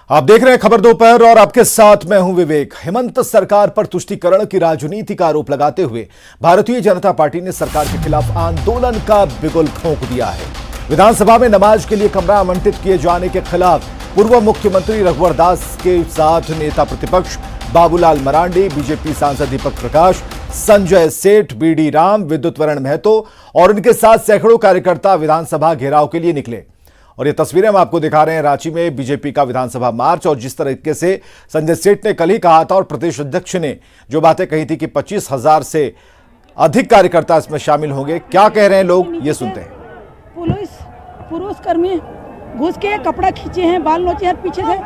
आप देख रहे हैं खबर दोपहर और आपके साथ मैं हूं विवेक। हेमंत सरकार पर तुष्टीकरण की राजनीति का आरोप लगाते हुए भारतीय जनता पार्टी ने सरकार के खिलाफ आंदोलन का बिगुल फूंक दिया है। विधानसभा में नमाज के लिए कमरा आवंटित किए जाने के खिलाफ पूर्व मुख्यमंत्री रघुवर दास के साथ नेता प्रतिपक्ष बाबूलाल मरांडी, बीजेपी सांसद दीपक प्रकाश, संजय सेठ, बीडी राम, विद्युत वरण महतो और उनके साथ सैकड़ों कार्यकर्ता विधानसभा घेराव के लिए निकले। और ये तस्वीरें हम आपको दिखा रहे हैं रांची में बीजेपी का विधानसभा मार्च। और जिस तरीके से संजय सेठ ने कल ही कहा था और प्रदेश अध्यक्ष ने जो बातें कही थी कि 25,000 से अधिक कार्यकर्ता इसमें शामिल होंगे, क्या कह रहे हैं लोग, ये सुनते हैं। पुरुष कर्मी घुस के कपड़ा खींचे हैं, बाल नोचे हैं, पीछे से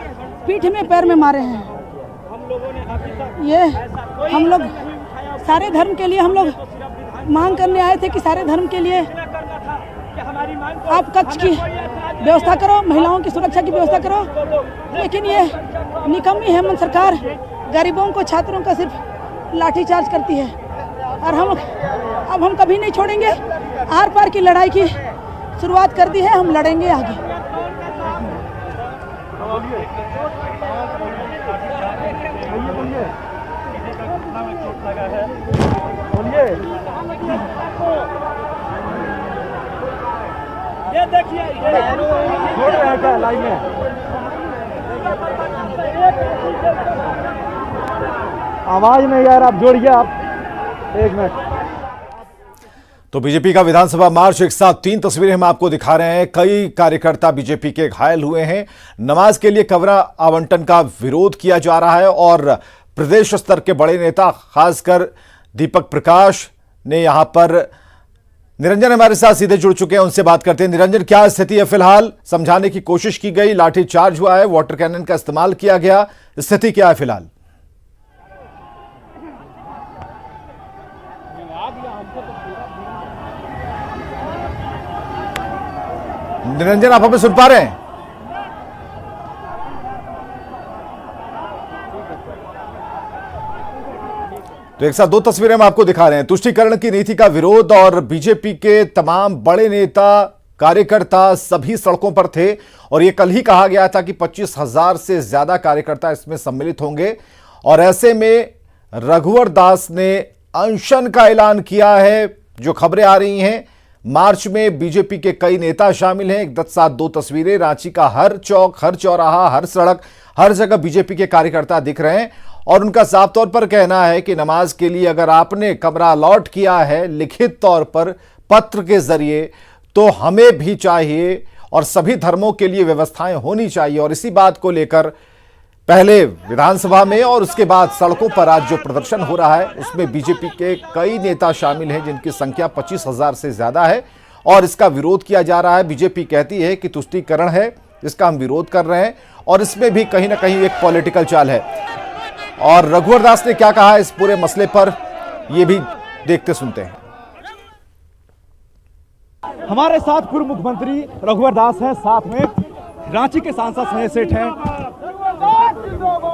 पीठ में पैर में मारे हैं। ये हम लोग सारे धर्म के लिए हम लोग मांग करने आए थे कि सारे धर्म के लिए आप कक्ष की व्यवस्था करो, महिलाओं की सुरक्षा की व्यवस्था करो। लेकिन ये निकम्मी हेमंत सरकार गरीबों को, छात्रों का सिर्फ लाठीचार्ज करती है। और अब हम कभी नहीं छोड़ेंगे। आर पार की लड़ाई की शुरुआत कर दी है, हम लड़ेंगे आगे। ये देखिए छोड़ रहे हैं क्या लाइन में? आवाज में यार आप जोड़िए, आप एक मिनट। तो बीजेपी का विधानसभा मार्च एक साथ 3 तस्वीरें हम आपको दिखा रहे हैं। कई कार्यकर्ता बीजेपी के घायल हुए हैं। नमाज के लिए कमरा आवंटन का विरोध किया जा रहा है और प्रदेश स्तर के बड़े नेता खासकर दीपक प्रकाश ने यहां पर, निरंजन हमारे साथ सीधे जुड़ चुके हैं, उनसे बात करते हैं। निरंजन, क्या स्थिति है? फिलहाल समझाने की कोशिश की गई, लाठी चार्ज हुआ है, वाटर कैनन का इस्तेमाल किया गया, स्थिति क्या है फिलहाल? निरंजन, आप हमें सुन पा रहे हैं? तो एक साथ 2 तस्वीरें हम आपको दिखा रहे हैं। तुष्टीकरण की नीति का विरोध और बीजेपी के तमाम बड़े नेता, कार्यकर्ता सभी सड़कों पर थे और यह कल ही कहा गया था कि 25,000 से ज्यादा कार्यकर्ता इसमें सम्मिलित होंगे। और ऐसे में रघुवर दास ने अनशन का ऐलान किया है। जो खबरें आ रही हैं, मार्च में बीजेपी के कई नेता शामिल हैं। एक साथ 2 तस्वीरें, रांची का हर चौक, हर चौराहा, हर सड़क, हर जगह बीजेपी के कार्यकर्ता दिख रहे हैं और उनका साफ तौर पर कहना है कि नमाज के लिए अगर आपने कमरा अलॉट किया है लिखित तौर पर पत्र के जरिए, तो हमें भी चाहिए और सभी धर्मों के लिए व्यवस्थाएं होनी चाहिए। और इसी बात को लेकर पहले विधानसभा में और उसके बाद सड़कों पर आज जो प्रदर्शन हो रहा है उसमें बीजेपी के कई नेता शामिल हैं जिनकी संख्या 25,000 से ज्यादा है और इसका विरोध किया जा रहा है। बीजेपी कहती है कि तुष्टीकरण है, इसका हम विरोध कर रहे हैं और इसमें भी कहीं ना कहीं एक पॉलिटिकल चाल है। और रघुवर दास ने क्या कहा इस पूरे मसले पर, यह भी देखते सुनते हैं। हमारे साथ पूर्व मुख्यमंत्री रघुवर दास हैं, साथ में रांची के सांसद संजय सेठ हैं,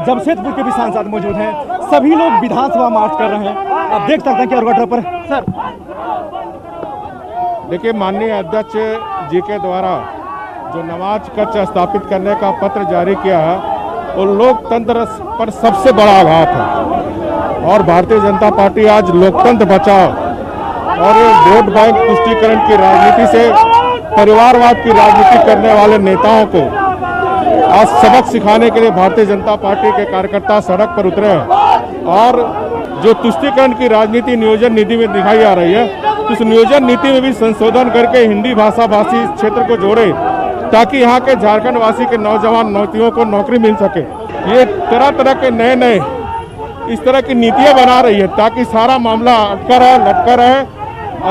जमशेदपुर के भी सांसद मौजूद हैं। सभी लोग विधानसभा मार्च कर रहे हैं। आप देख सकते हैं कि ऑर्गेटर पर सर देखिए, माननीय अध्यक्ष जी के द्वारा जो नमाज कक्ष स्थापित करने का पत्र जारी किया है वो लोकतंत्र पर सबसे बड़ा आघात है। और भारतीय जनता पार्टी आज लोकतंत्र बचाओ और वोट बैंक तुष्टीकरण की राजनीति से परिवारवाद की राजनीति करने वाले नेताओं को आज सबक सिखाने के लिए भारतीय जनता पार्टी के कार्यकर्ता सड़क पर उतरे हैं। और जो तुष्टीकरण की राजनीति नियोजन नीति में दिखाई जा रही है, उस नियोजन नीति में भी संशोधन करके हिंदी भाषा भाषी क्षेत्र को जोड़े ताकि यहाँ के झारखंड वासी के नौजवान नौतियों को नौकरी मिल सके। ये तरह तरह के नए इस तरह की नीतियाँ बना रही है ताकि सारा मामला अटका रहे, लटका रहे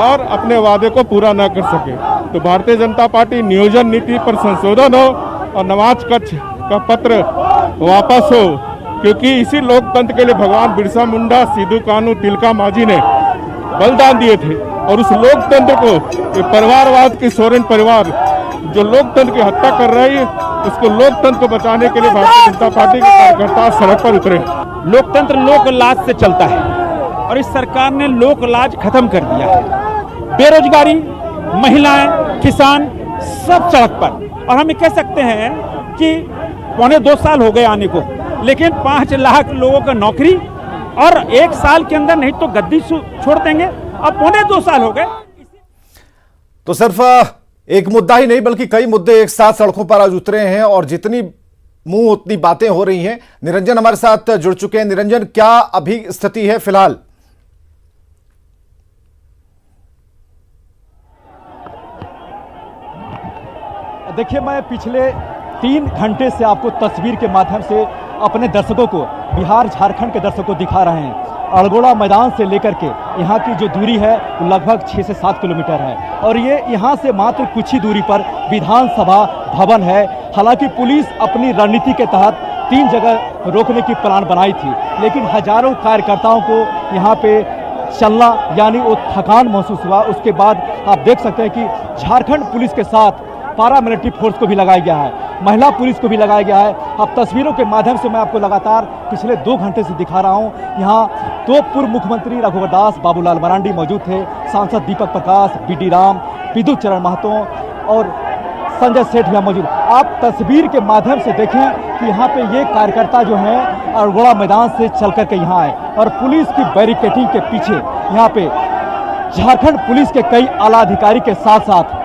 और अपने वादे को पूरा न कर सके। तो भारतीय जनता पार्टी नियोजन नीति पर संशोधन हो और नमाज कक्ष का पत्र वापस हो, क्योंकि इसी लोकतंत्र के लिए भगवान बिरसा मुंडा, सिद्धू कानू, तिलका मांझी ने बलिदान दिए थे। और उस लोकतंत्र को परिवारवाद की सोरेन परिवार जो लोकतंत्र की हत्या कर रही है, उसको लोकतंत्र को बचाने के लिए भारतीय जनता पार्टी के कार्यकर्ता सड़क पर उतरे। लोकतंत्र लोक लाज से चलता है और इस सरकार ने लोक लाज खत्म कर दिया है। बेरोजगारी, महिलाएं, किसान सब सड़क पर। और हम ये कह सकते हैं कि 2.25 साल हो गए आने को, लेकिन 5 लाख लोगों का नौकरी और 1 साल के अंदर नहीं तो गद्दी छोड़ देंगे। अब 2.25 साल हो गए। तो सिर्फ एक मुद्दा ही नहीं बल्कि कई मुद्दे एक साथ सड़कों पर आज उतरे हैं और जितनी मुंह उतनी बातें हो रही हैं। निरंजन हमारे साथ जुड़ चुके हैं। निरंजन, क्या अभी स्थिति है फिलहाल? देखिए, मैं पिछले 3 घंटे से आपको तस्वीर के माध्यम से अपने दर्शकों को, बिहार झारखंड के दर्शकों को दिखा रहे हैं। अड़गोड़ा मैदान से लेकर के यहाँ की जो दूरी है वो लगभग 6 से 7 किलोमीटर है और ये यहाँ से मात्र कुछ ही दूरी पर विधानसभा भवन है। हालांकि पुलिस अपनी रणनीति के तहत 3 जगह रोकने की प्लान बनाई थी, लेकिन हजारों कार्यकर्ताओं को यहाँ पे चलना यानी वो थकान महसूस हुआ। उसके बाद आप देख सकते हैं कि झारखंड पुलिस के साथ पारा मिलिट्री फोर्स को भी लगाया गया है, महिला पुलिस को भी लगाया गया है। अब तस्वीरों के माध्यम से मैं आपको लगातार पिछले 2 घंटे से दिखा रहा हूं। यहाँ तो पूर्व मुख्यमंत्री रघुवर दास, बाबूलाल मरांडी मौजूद थे, सांसद दीपक प्रकाश, बीडी राम, विद्युत चरण महतो और संजय सेठ भी मौजूद। आप तस्वीर के माध्यम से देखें कि यहाँ पे ये कार्यकर्ता जो हैं अड़गोड़ा मैदान से चल करके यहाँ आए और पुलिस की बैरिकेडिंग के पीछे यहाँ पे झारखंड पुलिस के कई आला अधिकारी के साथ साथ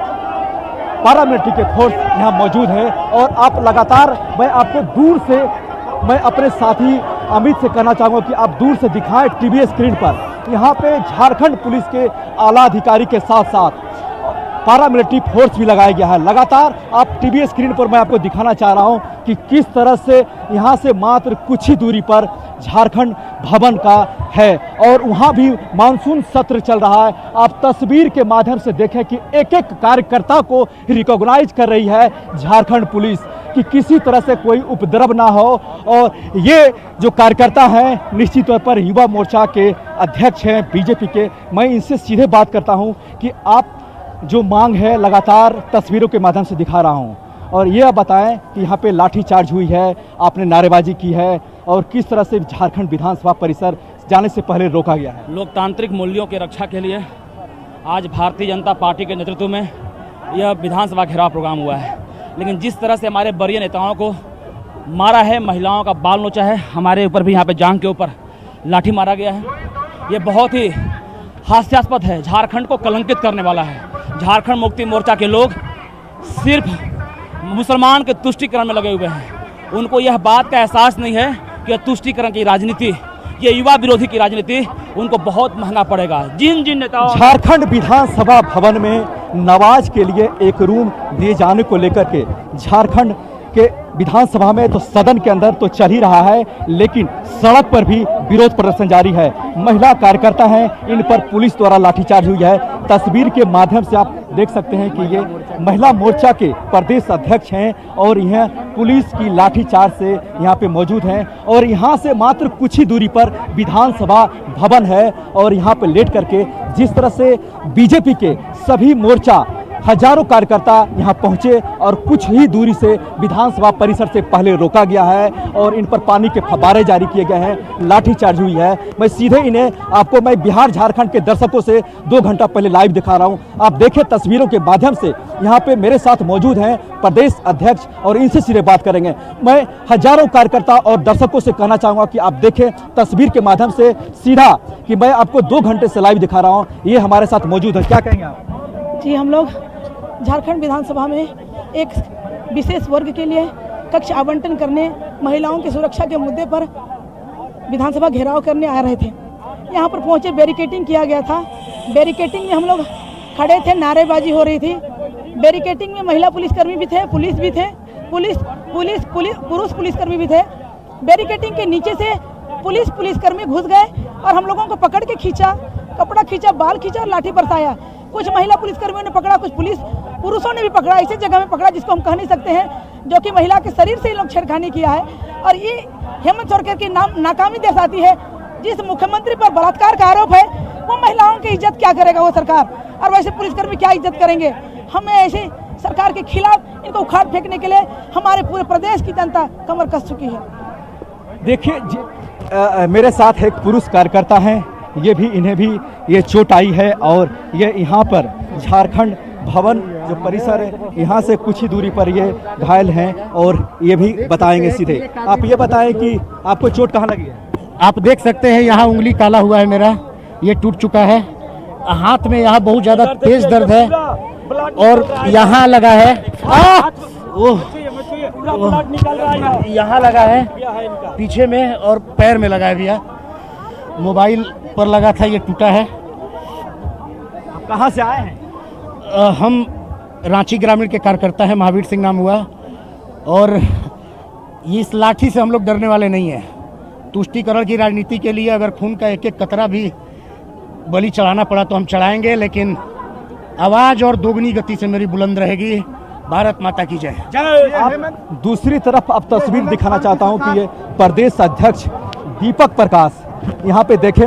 पारामिलिट्री के फोर्स यहाँ मौजूद है। और आप लगातार, मैं आपको दूर से, मैं अपने साथी अमित से कहना चाहूँगा कि आप दूर से दिखाएं टीवी स्क्रीन पर, यहाँ पे झारखंड पुलिस के आला अधिकारी के साथ साथ पारामिलिट्री फोर्स भी लगाया गया है। लगातार आप टीवी स्क्रीन पर मैं आपको दिखाना चाह रहा हूँ कि किस तरह से यहाँ से मात्र कुछ ही दूरी पर झारखंड भवन का है और वहाँ भी मानसून सत्र चल रहा है। आप तस्वीर के माध्यम से देखें कि एक एक कार्यकर्ता को रिकॉग्नाइज कर रही है झारखंड पुलिस कि किसी तरह से कोई उपद्रव ना हो। और ये जो कार्यकर्ता हैं निश्चित तौर पर युवा मोर्चा के अध्यक्ष हैं बीजेपी के। मैं इनसे सीधे बात करता हूँ कि आप जो मांग है लगातार तस्वीरों के माध्यम से दिखा रहा हूँ, और ये आप बताएं कि यहाँ पे लाठीचार्ज हुई है, आपने नारेबाजी की है और किस तरह से झारखंड विधानसभा परिसर जाने से पहले रोका गया है। लोकतांत्रिक मूल्यों की रक्षा के लिए आज भारतीय जनता पार्टी के नेतृत्व में यह विधानसभा घेराव प्रोग्राम हुआ है, लेकिन जिस तरह से हमारे वरीय नेताओं को मारा है, महिलाओं का बाल नोचा है, हमारे ऊपर भी यहाँ पे जांघ के ऊपर लाठी मारा गया है, ये बहुत ही हास्यास्पद है, झारखंड को कलंकित करने वाला है। झारखंड मुक्ति मोर्चा के लोग सिर्फ मुसलमान के तुष्टीकरण में लगे हुए हैं। उनको यह बात का एहसास नहीं है कि तुष्टीकरण की राजनीति, ये युवा विरोधी की राजनीति उनको बहुत महंगा पड़ेगा। जिन नेताओं झारखंड विधानसभा भवन में नमाज के लिए एक रूम दिए जाने को लेकर के झारखंड के विधानसभा में तो सदन के अंदर तो चल ही रहा है, लेकिन सड़क पर भी विरोध प्रदर्शन जारी है। महिला कार्यकर्ता हैं, इन पर पुलिस द्वारा लाठीचार्ज हुई है। तस्वीर के माध्यम से आप देख सकते हैं कि ये महिला मोर्चा के प्रदेश अध्यक्ष हैं और यह पुलिस की लाठीचार्ज से यहाँ पे मौजूद हैं और यहाँ से मात्र कुछ ही दूरी पर विधानसभा भवन है। और यहाँ पे लेट करके जिस तरह से बीजेपी के सभी मोर्चा हजारों कार्यकर्ता यहाँ पहुंचे और कुछ ही दूरी से विधानसभा परिसर से पहले रोका गया है और इन पर पानी के फव्वारे जारी किए गए हैं, लाठीचार्ज हुई है। मैं सीधे इन्हें आपको, मैं बिहार झारखंड के दर्शकों से 2 घंटा पहले लाइव दिखा रहा हूं। आप देखें तस्वीरों के माध्यम से, यहाँ पे मेरे साथ मौजूद हैं प्रदेश अध्यक्ष और इनसे सीधे बात करेंगे। मैं हजारों कार्यकर्ता और दर्शकों से कहना चाहूँगा कि आप देखें तस्वीर के माध्यम से सीधा कि मैं आपको 2 घंटे से लाइव दिखा रहा हूँ, ये हमारे साथ मौजूद है। क्या कहेंगे आप? जी, हम लोग झारखंड विधानसभा में एक विशेष वर्ग के लिए कक्ष आवंटन करने, महिलाओं की सुरक्षा के मुद्दे पर विधानसभा घेराव करने आ रहे थे। यहाँ पर पहुँचे, बैरिकेडिंग किया गया था। बैरिकेडिंग में हम लोग खड़े थे, नारेबाजी हो रही थी। बैरिकेडिंग में महिला पुलिसकर्मी भी थे, पुलिस भी थे, पुरुष पुलिसकर्मी भी थे। बैरिकेडिंग के नीचे से पुलिसकर्मी घुस गए और हम लोगों को पकड़ के खींचा, कपड़ा खींचा, बाल खींचा और लाठी बरसाया। कुछ महिला पुलिसकर्मियों ने पकड़ा, कुछ पुरुषों ने भी पकड़ा, ऐसी जगह में पकड़ा जिसको हम कह नहीं सकते हैं, जो कि महिला के शरीर से इन लोग छेड़खानी किया है। और ये हेमंत सोरेन की नाकामी दर्शाती है। जिस मुख्यमंत्री पर बलात्कार का आरोप है, वो महिलाओं की इज्जत क्या करेगा वो सरकार, और वैसे पुलिसकर्मी क्या इज्जत करेंगे। हमें ऐसे सरकार के खिलाफ इनको उखाड़ फेंकने के लिए हमारे पूरे प्रदेश की जनता कमर कस चुकी है। देखिए, मेरे साथ एक पुरुष कार्यकर्ता हैं, ये भी, इन्हें भी ये चोट आई है और ये यहाँ पर झारखंड भवन जो परिसर है यहाँ से कुछ ही दूरी पर ये घायल हैं और ये भी बताएंगे सीधे। आप ये बताएं कि आपको चोट कहाँ लगी है? आप देख सकते हैं यहाँ उंगली काला हुआ है मेरा, ये टूट चुका है। हाथ में यहाँ बहुत ज़्यादा तेज दर्द है और यहाँ लगा है, यहाँ लगा है पीछे में और पैर में लगा है भैया। मोबाइल पर लगा था, ये टूटा है। कहाँ से आए हैं? हम रांची ग्रामीण के कार्यकर्ता हैं, महावीर सिंह नाम हुआ। और इस लाठी से हम लोग डरने वाले नहीं हैं। तुष्टीकरण की राजनीति के लिए अगर खून का एक एक कतरा भी बलि चढ़ाना पड़ा तो हम चढ़ाएंगे, लेकिन आवाज़ और दोगुनी गति से मेरी बुलंद रहेगी। भारत माता की जय। दूसरी तरफ अब तस्वीर दिखाना चाहता हूं कि ये प्रदेश अध्यक्ष दीपक प्रकाश, यहाँ पे देखें,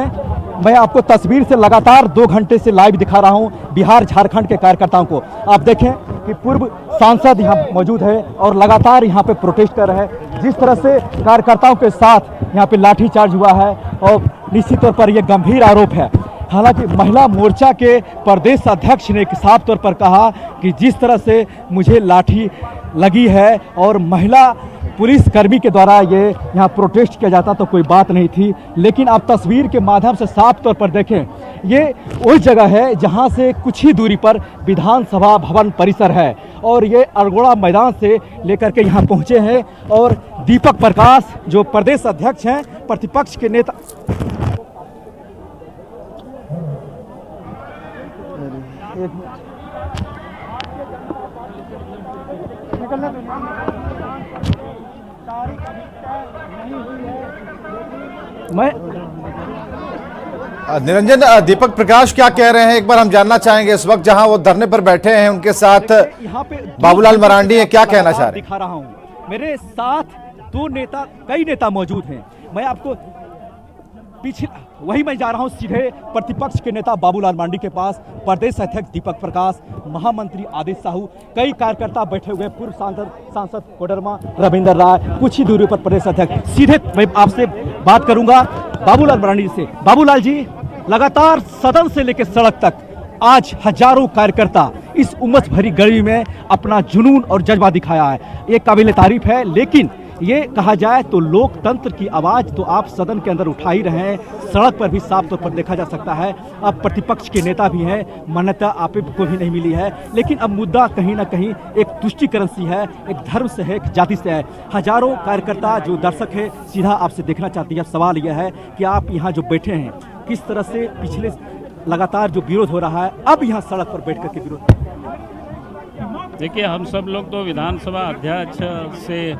मैं आपको तस्वीर से लगातार 2 घंटे से लाइव दिखा रहा हूं बिहार झारखंड के कार्यकर्ताओं को। आप देखें कि पूर्व सांसद यहाँ मौजूद है और लगातार यहाँ पे प्रोटेस्ट कर रहे हैं। जिस तरह से कार्यकर्ताओं के साथ यहाँ पे लाठीचार्ज हुआ है और निश्चित तौर पर यह गंभीर आरोप है। हालांकि महिला मोर्चा के प्रदेश अध्यक्ष ने साफ तौर पर कहा कि जिस तरह से मुझे लाठी लगी है और महिला पुलिसकर्मी के द्वारा ये यहाँ प्रोटेस्ट किया जाता तो कोई बात नहीं थी। लेकिन आप तस्वीर के माध्यम से साफ तौर पर देखें, ये वही जगह है जहाँ से कुछ ही दूरी पर विधानसभा भवन परिसर है और ये अड़गोड़ा मैदान से लेकर के यहाँ पहुँचे हैं। और दीपक प्रकाश जो प्रदेश अध्यक्ष हैं, प्रतिपक्ष के नेता, मैं निरंजन, दीपक प्रकाश क्या कह रहे हैं एक बार हम जानना चाहेंगे। इस वक्त जहां वो धरने पर बैठे हैं उनके साथ यहाँ पे बाबूलाल मरांडी है, क्या कहना चाह रहे हैं? दिखा रहा हूँ मेरे साथ 2 नेता, कई नेता मौजूद हैं। मैं आपको पीछे वही मैं जा रहा हूं सीधे प्रतिपक्ष के नेता बाबूलाल मरांडी के पास, प्रदेश अध्यक्ष दीपक प्रकाश, महामंत्री आदित्य साहू, कई कार्यकर्ता बैठे हुए, पूर्व सांसद कोडरमा रविंदर राय, कुछ ही दूरी पर प्रदेश अध्यक्ष। सीधे मैं आपसे बात करूंगा बाबूलाल मरांडी से। बाबूलाल जी, लगातार सदन से लेकर सड़क तक आज हजारों कार्यकर्ता इस उमस भरी गर्मी में अपना जुनून और जज्बा दिखाया है, ये काबिल तारीफ है। लेकिन ये कहा जाए तो लोकतंत्र की आवाज़ तो आप सदन के अंदर उठा ही रहे हैं, सड़क पर भी साफ तौर पर देखा जा सकता है। अब प्रतिपक्ष के नेता भी हैं, मान्यता आपको भी नहीं मिली है, लेकिन अब मुद्दा कहीं ना कहीं एक तुष्टीकरण सी है, एक धर्म से है, एक जाति से है। हजारों कार्यकर्ता जो दर्शक है सीधा आपसे देखना चाहती है। सवाल यह है कि आप यहाँ जो बैठे हैं, किस तरह से पिछले लगातार जो विरोध हो रहा है, अब यहाँ सड़क पर बैठ करके विरोध? देखिए, हम सब लोग तो विधानसभा अध्यक्ष से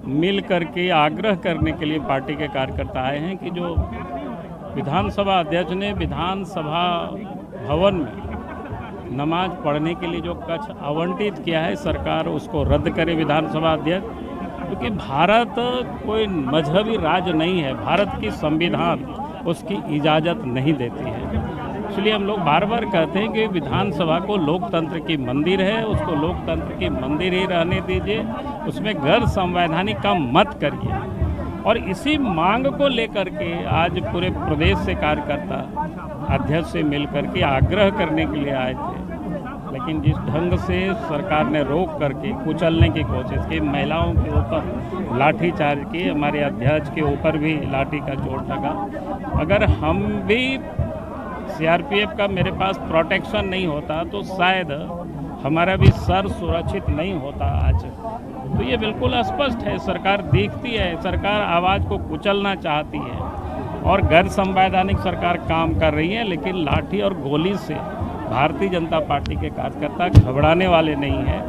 मिल करके आग्रह करने के लिए पार्टी के कार्यकर्ता आए हैं कि जो विधानसभा अध्यक्ष ने विधानसभा भवन में नमाज पढ़ने के लिए जो कक्ष आवंटित किया है, सरकार उसको रद्द करे विधानसभा अध्यक्ष, क्योंकि भारत कोई मजहबी राज्य नहीं है। भारत की संविधान उसकी इजाज़त नहीं देती है। इसलिए हम लोग बार बार कहते हैं कि विधानसभा को लोकतंत्र की मंदिर है, उसको लोकतंत्र की मंदिर ही रहने दीजिए, उसमें गैर संवैधानिक काम मत करिए। और इसी मांग को लेकर के आज पूरे प्रदेश से कार्यकर्ता अध्यक्ष से मिलकर के आग्रह करने के लिए आए थे। लेकिन जिस ढंग से सरकार ने रोक करके कुचलने की कोशिश की, महिलाओं के ऊपर लाठीचार्ज की, हमारे अध्यक्ष के ऊपर भी लाठी का चोट लगा। अगर हम भी सीआरपीएफ का मेरे पास प्रोटेक्शन नहीं होता तो शायद हमारा भी सर सुरक्षित नहीं होता आज। तो ये बिल्कुल स्पष्ट है, सरकार देखती है, सरकार आवाज़ को कुचलना चाहती है और गैर संवैधानिक सरकार काम कर रही है। लेकिन लाठी और गोली से भारतीय जनता पार्टी के कार्यकर्ता घबराने वाले नहीं हैं।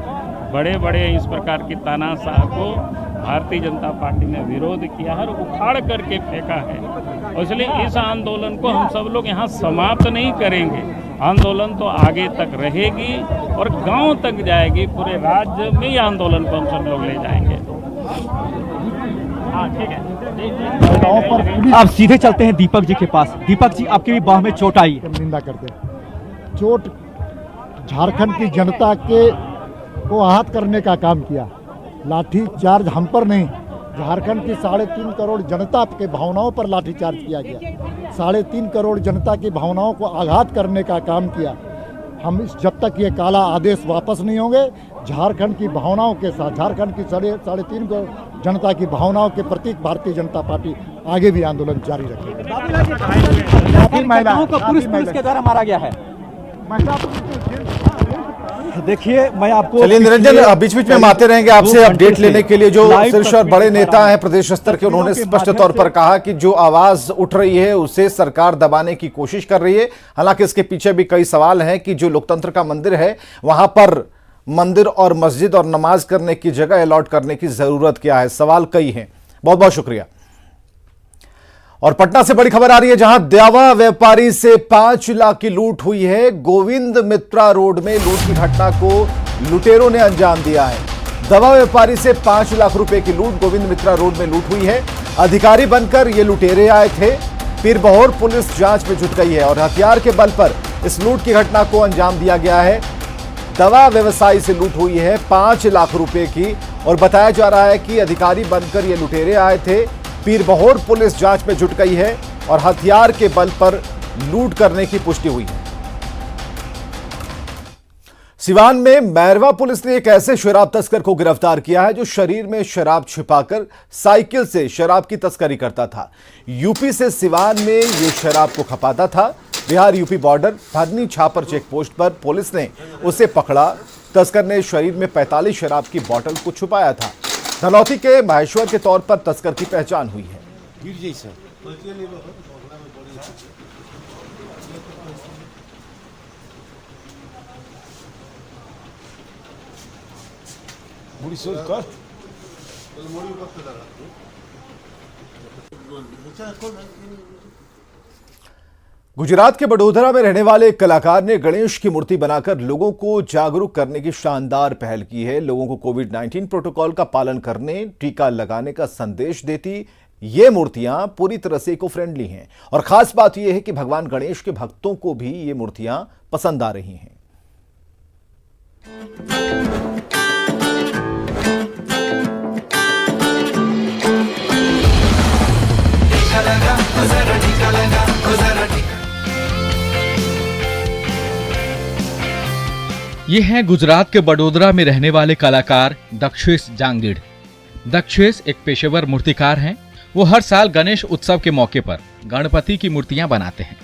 बड़े बड़े इस प्रकार की तानाशाह को भारतीय जनता पार्टी ने विरोध किया है और उखाड़ करके फेंका है। और इसलिए इस आंदोलन को हम सब लोग यहाँ समाप्त नहीं करेंगे। आंदोलन तो आगे तक रहेगी और गांव तक जाएगी, पूरे राज्य में ये आंदोलन को हम सब लोग ले जाएंगे। हाँ, ठीक है। आप सीधे चलते हैं दीपक जी के पास। दीपक जी, आपकी भी बाह में चोट आई है। निंदा करते हैं। चोट झारखंड की जनता के को आहत करने का काम किया। लाठी चार्ज हम पर नहीं, झारखंड की 3.5 करोड़ जनता के भावनाओं पर लाठीचार्ज किया गया। 3.5 करोड़ जनता की भावनाओं को आघात करने का काम किया। जब तक ये काला आदेश वापस नहीं होंगे, झारखंड की भावनाओं के साथ, झारखंड की 3.5 करोड़ जनता की भावनाओं के प्रतीक भारतीय जनता पार्टी आगे भी आंदोलन जारी रखेगी। को पुलिस के द्वारा मारा गया है। देखिए मैं आपको चलिए निरंजन, बीच बीच में हम आते रहेंगे आपसे अपडेट लेने के लिए। जो शीर्ष और बड़े नेता हैं प्रदेश स्तर के, उन्होंने स्पष्ट तौर पर कहा कि जो आवाज उठ रही है उसे सरकार दबाने की कोशिश कर रही है। हालांकि इसके पीछे भी कई सवाल हैं कि जो लोकतंत्र का मंदिर है वहां पर मंदिर और मस्जिद और नमाज करने की जगह अलॉट करने की जरूरत क्या है, सवाल कई हैं। बहुत बहुत शुक्रिया। और पटना से बड़ी खबर आ रही है, जहां दवा व्यापारी से 5 लाख की लूट हुई है। गोविंद मित्रा रोड में लूट की घटना को लुटेरों ने अंजाम दिया है। दवा व्यापारी से 5 लाख रुपए की लूट, गोविंद मित्रा रोड में लूट हुई है। अधिकारी बनकर ये लुटेरे आए थे। पीरबहोर पुलिस जांच में जुट गई है और हथियार के बल पर इस लूट की घटना को अंजाम दिया गया है। दवा व्यवसायी से लूट हुई है 5 लाख रुपए की और बताया जा रहा है कि अधिकारी बनकर ये लुटेरे आए थे। पीरबहोर पुलिस जांच में जुट गई है और हथियार के बल पर लूट करने की पुष्टि हुई है। सिवान में मैरवा पुलिस ने एक ऐसे शराब तस्कर को गिरफ्तार किया है जो शरीर में शराब छिपाकर साइकिल से शराब की तस्करी करता था। यूपी से सिवान में यह शराब को खपाता था। बिहार यूपी बॉर्डर भदनी छापर चेक पोस्ट पर पुलिस ने उसे पकड़ा। तस्कर ने शरीर में 45 शराब की बोतल को छुपाया था। धनौती के महेश्वर के तौर पर तस्कर की पहचान हुई है। गुजरात के बड़ोदरा में रहने वाले एक कलाकार ने गणेश की मूर्ति बनाकर लोगों को जागरूक करने की शानदार पहल की है। लोगों को कोविड-19 प्रोटोकॉल का पालन करने, टीका लगाने का संदेश देती ये मूर्तियां पूरी तरह से इको फ्रेंडली हैं और खास बात यह है कि भगवान गणेश के भक्तों को भी ये मूर्तियां पसंद आ रही हैं। ये हैं गुजरात के बड़ोदरा में रहने वाले कलाकार दक्षेश जांगिड़। दक्षेश एक पेशेवर मूर्तिकार हैं। वो हर साल गणेश उत्सव के मौके पर गणपति की मूर्तियां बनाते हैं।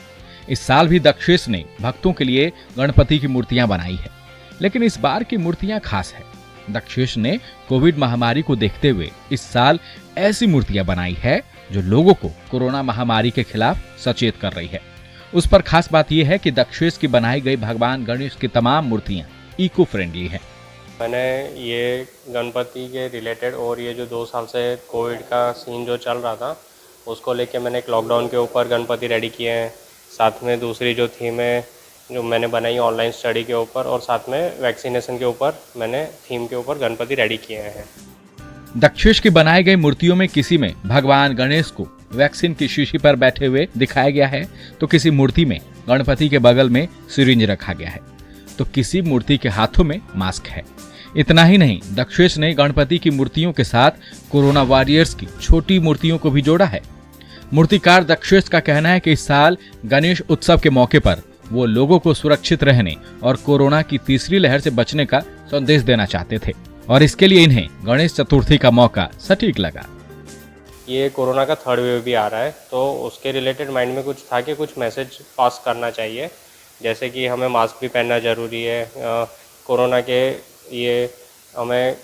इस साल भी दक्षेश ने भक्तों के लिए गणपति की मूर्तियां बनाई है, लेकिन इस बार की मूर्तियां खास है। दक्षेश ने कोविड महामारी को देखते हुए इस साल ऐसी मूर्तियां बनाई है जो लोगों को कोरोना महामारी के खिलाफ सचेत कर रही है। उस पर खास बात यह है कि दक्षेश की बनाई गई भगवान गणेश की तमाम मूर्तियां इको फ्रेंडली हैं। मैंने ये गणपति के रिलेटेड और ये जो 2 साल से कोविड का सीन जो चल रहा था उसको लेके मैंने एक लॉकडाउन के ऊपर गणपति रेडी किए हैं। साथ में दूसरी जो थीम है जो मैंने बनाई ऑनलाइन स्टडी के ऊपर और साथ में वैक्सीनेशन के ऊपर मैंने थीम के ऊपर गणपति रेडी किए हैं। दक्षेश की बनाई गई मूर्तियों में किसी में भगवान गणेश को वैक्सीन की शीशी पर बैठे हुए दिखाया गया है, तो किसी मूर्ति में गणपति के बगल में सिरिंज रखा गया है, तो किसी मूर्ति के हाथों में मास्क है। इतना ही नहीं, दक्षेश ने गणपति की मूर्तियों के साथ कोरोना वॉरियर्स की छोटी मूर्तियों को भी जोड़ा है। मूर्तिकार दक्षेश का कहना है कि इस साल गणेश उत्सव के मौके पर वो लोगों को सुरक्षित रहने और कोरोना की तीसरी लहर से बचने का संदेश देना चाहते थे और इसके लिए इन्हें गणेश चतुर्थी का मौका सटीक लगा। ये कोरोना का 3rd वेव भी आ रहा है, तो उसके रिलेटेड माइंड में कुछ था कि कुछ मैसेज पास करना चाहिए, जैसे कि हमें मास्क भी पहनना ज़रूरी है, कोरोना के ये हमें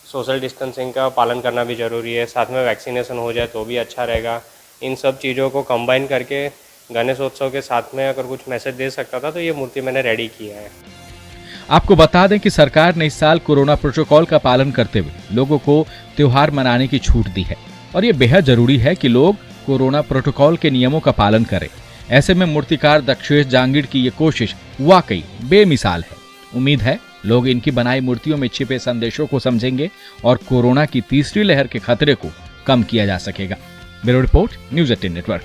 सोशल डिस्टेंसिंग का पालन करना भी ज़रूरी है, साथ में वैक्सीनेशन हो जाए तो भी अच्छा रहेगा। इन सब चीज़ों को कंबाइन करके गणेशोत्सव के साथ में अगर कुछ मैसेज दे सकता था तो ये मूर्ति मैंने रेडी किया है। आपको बता दें कि सरकार ने इस साल कोरोना प्रोटोकॉल का पालन करते हुए लोगों को त्योहार मनाने की छूट दी है और ये बेहद जरूरी है कि लोग कोरोना प्रोटोकॉल के नियमों का पालन करें। ऐसे में मूर्तिकार दक्षेश जांगिड़ की ये कोशिश वाकई बेमिसाल है। उम्मीद है लोग इनकी बनाई मूर्तियों में छिपे संदेशों को समझेंगे और कोरोना की तीसरी लहर के खतरे को कम किया जा सकेगा। Bureau report, news 18 network.